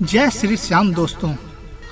जय श्री श्याम दोस्तों,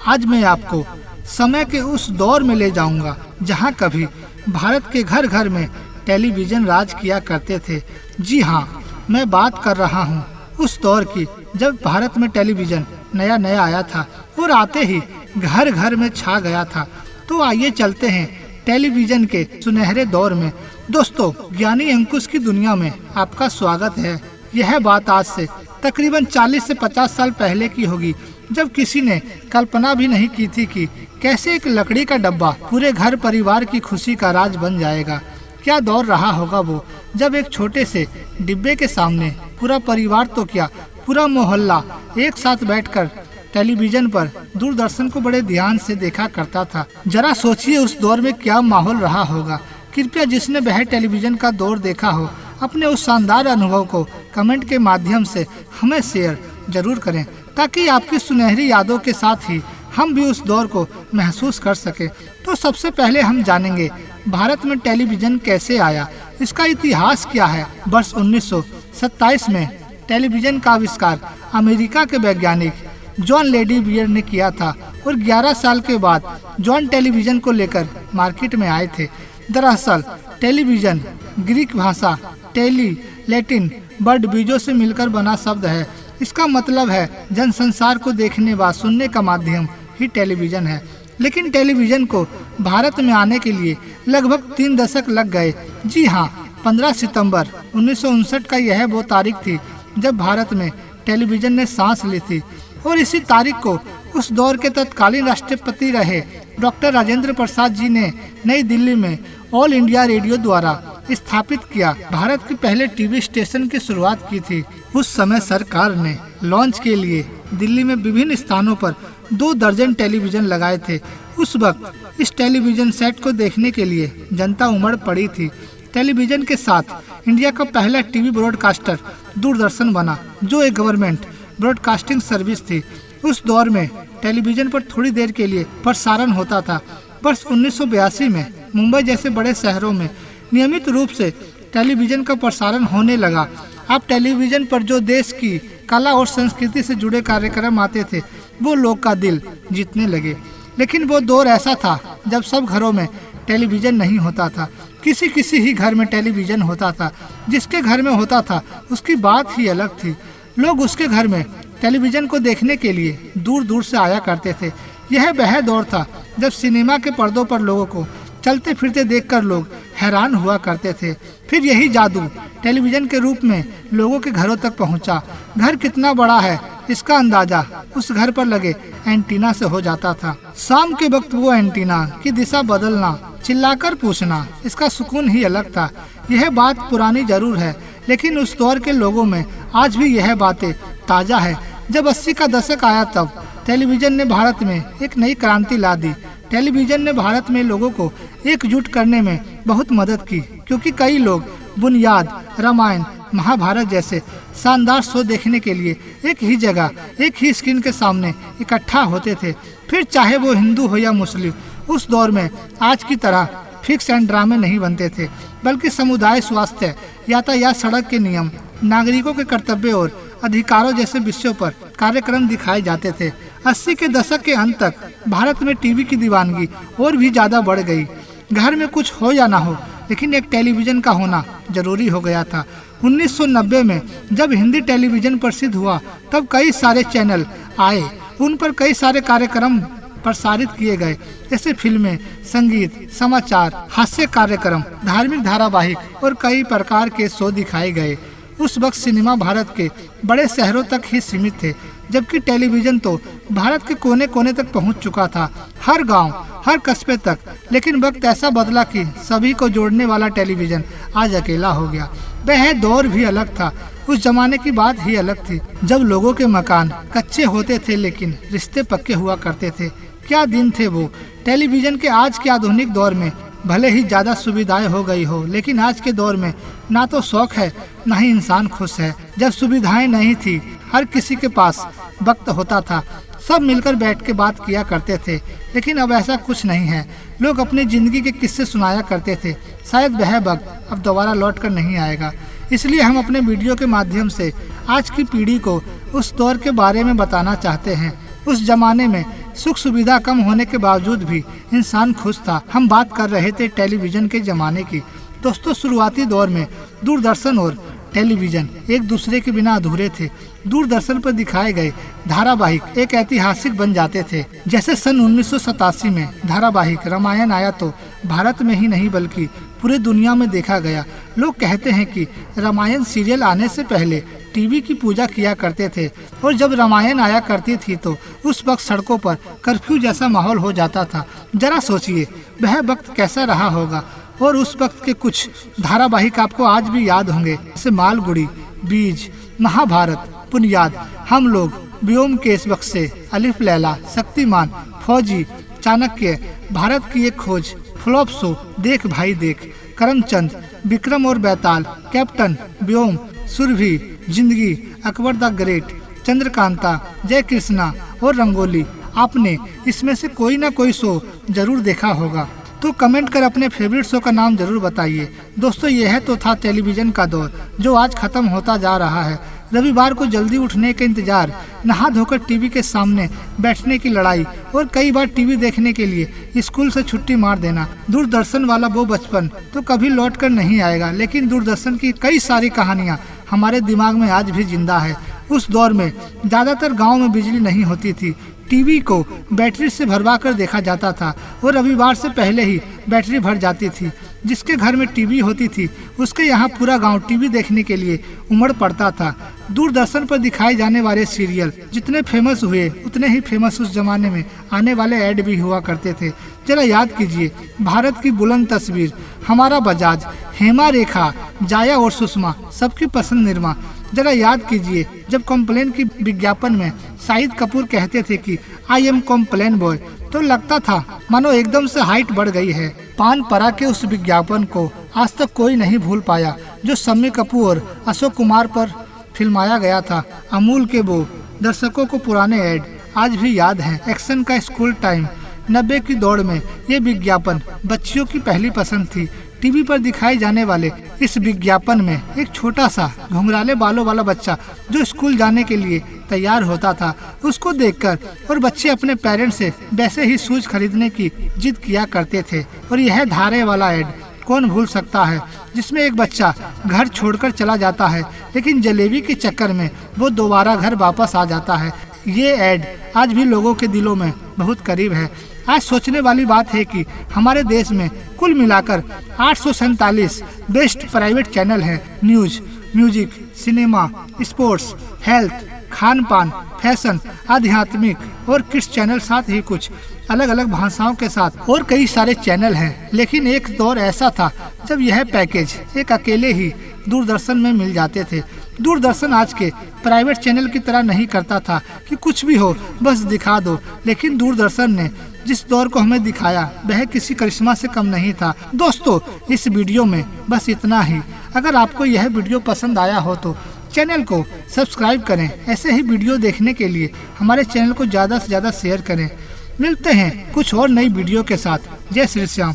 आज मैं आपको समय के उस दौर में ले जाऊंगा जहां कभी भारत के घर घर में टेलीविजन राज किया करते थे। जी हाँ, मैं बात कर रहा हूं उस दौर की जब भारत में टेलीविजन नया नया आया था और आते ही घर घर में छा गया था। तो आइए चलते हैं टेलीविजन के सुनहरे दौर में। दोस्तों, ज्ञानी अंकुश की दुनिया में आपका स्वागत है। यह बात आज से तकरीबन 40 से 50 साल पहले की होगी, जब किसी ने कल्पना भी नहीं की थी कि कैसे एक लकड़ी का डब्बा पूरे घर परिवार की खुशी का राज बन जाएगा। क्या दौर रहा होगा वो, जब एक छोटे से डिब्बे के सामने पूरा परिवार तो क्या, पूरा मोहल्ला एक साथ बैठकर टेलीविजन पर दूरदर्शन को बड़े ध्यान से देखा करता था। जरा सोचिए उस दौर में क्या माहौल रहा होगा। कृपया जिसने वह टेलीविजन का दौर देखा हो, अपने उस शानदार अनुभव को कमेंट के माध्यम से हमें शेयर जरूर करें, ताकि आपकी सुनहरी यादों के साथ ही हम भी उस दौर को महसूस कर सके। तो सबसे पहले हम जानेंगे भारत में टेलीविजन कैसे आया, इसका इतिहास क्या है। वर्ष 1927 में टेलीविजन का आविष्कार अमेरिका के वैज्ञानिक जॉन लेडी बियर ने किया था और 11 साल के बाद जॉन टेलीविजन को लेकर मार्केट में आए थे। दरअसल टेलीविजन ग्रीक भाषा टेली लैटिन वर्ड बीजों से मिलकर बना शब्द है। इसका मतलब है जनसंसार को देखने व सुनने का माध्यम ही टेलीविजन है। लेकिन टेलीविजन को भारत में आने के लिए लगभग 3 दशक लग गए। जी हाँ, 15 सितंबर 1959 का यह वो तारीख थी जब भारत में टेलीविजन ने सांस ली थी। और इसी तारीख को उस दौर के तत्कालीन राष्ट्रपति रहे डॉक्टर राजेंद्र प्रसाद जी ने नई दिल्ली में ऑल इंडिया रेडियो द्वारा स्थापित किया भारत के पहले टीवी स्टेशन की शुरुआत की थी। उस समय सरकार ने लॉन्च के लिए दिल्ली में विभिन्न स्थानों पर 2 दर्जन टेलीविजन लगाए थे। उस वक्त इस टेलीविजन सेट को देखने के लिए जनता उमड़ पड़ी थी। टेलीविजन के साथ इंडिया का पहला टीवी ब्रॉडकास्टर दूरदर्शन बना, जो एक गवर्नमेंट ब्रॉडकास्टिंग सर्विस थी। उस दौर में टेलीविजन पर थोड़ी देर के लिए प्रसारण होता था। वर्ष 1982 में मुंबई जैसे बड़े शहरों में नियमित रूप से टेलीविजन का प्रसारण होने लगा। अब टेलीविजन पर जो देश की कला और संस्कृति से जुड़े कार्यक्रम आते थे, वो लोग का दिल जीतने लगे। लेकिन वो दौर ऐसा था जब सब घरों में टेलीविजन नहीं होता था। किसी किसी ही घर में टेलीविजन होता था। जिसके घर में होता था उसकी बात ही अलग थी। लोग उसके घर में टेलीविजन को देखने के लिए दूर दूर से आया करते थे। यह वह दौर था जब सिनेमा के पर्दों पर लोगों को चलते फिरते देखकर लोग हैरान हुआ करते थे। फिर यही जादू टेलीविजन के रूप में लोगों के घरों तक पहुंचा। घर कितना बड़ा है, इसका अंदाजा उस घर पर लगे एंटीना से हो जाता था। शाम के वक्त वो एंटीना की दिशा बदलना, चिल्लाकर पूछना, इसका सुकून ही अलग था। यह बात पुरानी जरूर है, लेकिन उस दौर के लोगों में आज भी यह बातें ताजा है। जब 80 का दशक आया तब टेलीविजन ने भारत में एक नई क्रांति ला दी। टेलीविजन ने भारत में लोगों को एकजुट करने में बहुत मदद की, क्योंकि कई लोग बुनियाद, रामायण, महाभारत जैसे शानदार शो देखने के लिए एक ही जगह, एक ही स्क्रीन के सामने इकट्ठा होते थे। फिर चाहे वो हिंदू हो या मुस्लिम, उस दौर में आज की तरह फिक्स एंड ड्रामे नहीं बनते थे, बल्कि समुदाय, स्वास्थ्य, यातायात, सड़क के नियम, नागरिकों के कर्तव्य और अधिकारों जैसे विषयों पर कार्यक्रम दिखाए जाते थे। 80 के दशक के अंत तक भारत में टीवी की दीवानगी और भी ज्यादा बढ़ गई। घर में कुछ हो या ना हो, लेकिन एक टेलीविजन का होना जरूरी हो गया था। 1990 में जब हिंदी टेलीविजन प्रसिद्ध हुआ, तब कई सारे चैनल आए। उन पर कई सारे कार्यक्रम प्रसारित किए गए, जैसे फिल्में, संगीत, समाचार, हास्य कार्यक्रम, धार्मिक धारावाहिक और कई प्रकार के शो दिखाए गए। उस वक्त सिनेमा भारत के बड़े शहरों तक ही सीमित थे, जबकि टेलीविजन तो भारत के कोने कोने तक पहुंच चुका था, हर गांव, हर कस्बे तक। लेकिन वक्त ऐसा बदला कि सभी को जोड़ने वाला टेलीविजन आज अकेला हो गया। वह दौर भी अलग था, उस जमाने की बात ही अलग थी, जब लोगों के मकान कच्चे होते थे लेकिन रिश्ते पक्के हुआ करते थे। क्या दिन थे वो। टेलीविजन के आज के आधुनिक दौर में भले ही ज्यादा सुविधाएं हो गई हो, लेकिन आज के दौर में ना तो शौक है, ना ही इंसान खुश है। जब सुविधाएं नहीं थी, हर किसी के पास वक्त होता था, सब मिलकर बैठ के बात किया करते थे। लेकिन अब ऐसा कुछ नहीं है। लोग अपनी जिंदगी के किस्से सुनाया करते थे। शायद वह वक्त अब दोबारा लौट कर नहीं आएगा। इसलिए हम अपने वीडियो के माध्यम से आज की पीढ़ी को उस दौर के बारे में बताना चाहते हैं। उस जमाने में सुख सुविधा कम होने के बावजूद भी इंसान खुश था। हम बात कर रहे थे टेलीविजन के जमाने की। दोस्तों, शुरुआती दौर में दूरदर्शन और टेलीविजन एक दूसरे के बिना अधूरे थे। दूरदर्शन पर दिखाए गए धारावाहिक एक ऐतिहासिक बन जाते थे। जैसे सन 1987 में धारावाहिक रामायण आया तो भारत में ही नहीं बल्कि पूरे दुनिया में देखा गया। लोग कहते हैं कि रामायण सीरियल आने से पहले टीवी की पूजा किया करते थे और जब रामायण आया करती थी तो उस वक्त सड़कों पर कर्फ्यू जैसा माहौल हो जाता था। जरा सोचिए वह वक्त कैसा रहा होगा। और उस वक्त के कुछ धारावाहिक आपको आज भी याद होंगे, जैसे मालगुड़ी, बीज, महाभारत, बुनियाद, हम लोग, व्योमकेश बक्से, अलिफ लैला, शक्तिमान, फौजी, चाणक्य, भारत की एक खोज, फ्लॉप शो, देख भाई देख, करमचंद, विक्रम और बैताल, कैप्टन, व्योम, सुरभि, जिंदगी, अकबर द ग्रेट, चंद्रकांता, जय कृष्णा और रंगोली। आपने इसमें से कोई ना कोई शो जरूर देखा होगा। तो कमेंट कर अपने फेवरेट शो का नाम जरूर बताइए। दोस्तों, यह तो था टेलीविजन का दौर जो आज खत्म होता जा रहा है। रविवार को जल्दी उठने के इंतजार, नहा धोकर टीवी के सामने बैठने की लड़ाई और कई बार टीवी देखने के लिए स्कूल से छुट्टी मार देना। दूरदर्शन वाला वो बचपन तो कभी लौट कर नहीं आएगा, लेकिन दूरदर्शन की कई सारी कहानियाँ हमारे दिमाग में आज भी जिंदा है। उस दौर में ज्यादातर गाँव में बिजली नहीं होती थी। टीवी को बैटरी से भरवा कर देखा जाता था और रविवार से पहले ही बैटरी भर जाती थी। जिसके घर में टीवी होती थी उसके यहाँ पूरा गांव टीवी देखने के लिए उमड़ पड़ता था। दूरदर्शन पर दिखाए जाने वाले सीरियल जितने फेमस हुए उतने ही फेमस उस जमाने में आने वाले ऐड भी हुआ करते थे। जरा याद कीजिए, भारत की बुलंद तस्वीर, हमारा बजाज, हेमा रेखा, जाया और सुषमा, सबकी पसंद निर्मा। जरा याद कीजिए, जब कॉम्प्लेन की विज्ञापन में शाहिद कपूर कहते थे कि आई एम कॉम्प्लेन बॉय, तो लगता था मानो एकदम से हाइट बढ़ गई है। पान परा के उस विज्ञापन को आज तक कोई नहीं भूल पाया जो शम्मी कपूर और अशोक कुमार पर फिल्माया गया था। अमूल के वो दर्शकों को पुराने ऐड आज भी याद हैं। एक्शन का स्कूल टाइम, 90 की दौड़ में ये विज्ञापन बच्चियों की पहली पसंद थी। टीवी पर दिखाए जाने वाले इस विज्ञापन में एक छोटा सा घुंघराले बालों वाला बच्चा जो स्कूल जाने के लिए तैयार होता था, उसको देखकर और बच्चे अपने पेरेंट्स से वैसे ही शूज खरीदने की जिद किया करते थे। और यह धारे वाला ऐड कौन भूल सकता है, जिसमें एक बच्चा घर छोड़कर चला जाता है लेकिन जलेबी के चक्कर में वो दोबारा घर वापस आ जाता है। ये ऐड आज भी लोगों के दिलों में बहुत करीब है। आज सोचने वाली बात है कि हमारे देश में कुल मिलाकर 847 बेस्ट प्राइवेट चैनल हैं। News, music, cinema, sports, health, Khan पान, फैशन, आध्यात्मिक और किड्स चैनल, साथ ही कुछ अलग अलग भाषाओं के साथ और कई सारे चैनल हैं। लेकिन एक दौर ऐसा था जब यह पैकेज एक अकेले ही दूरदर्शन में मिल जाते थे। दूरदर्शन आज के प्राइवेट चैनल की तरह नहीं करता था कि कुछ भी हो बस दिखा दो, लेकिन दूरदर्शन ने जिस दौर को हमें दिखाया वह किसी करिश्मा से कम नहीं था। दोस्तों, इस वीडियो में बस इतना ही। अगर आपको यह वीडियो पसंद आया हो तो चैनल को सब्सक्राइब करें। ऐसे ही वीडियो देखने के लिए हमारे चैनल को ज़्यादा से ज़्यादा शेयर करें। मिलते हैं कुछ और नई वीडियो के साथ। जय श्री श्याम।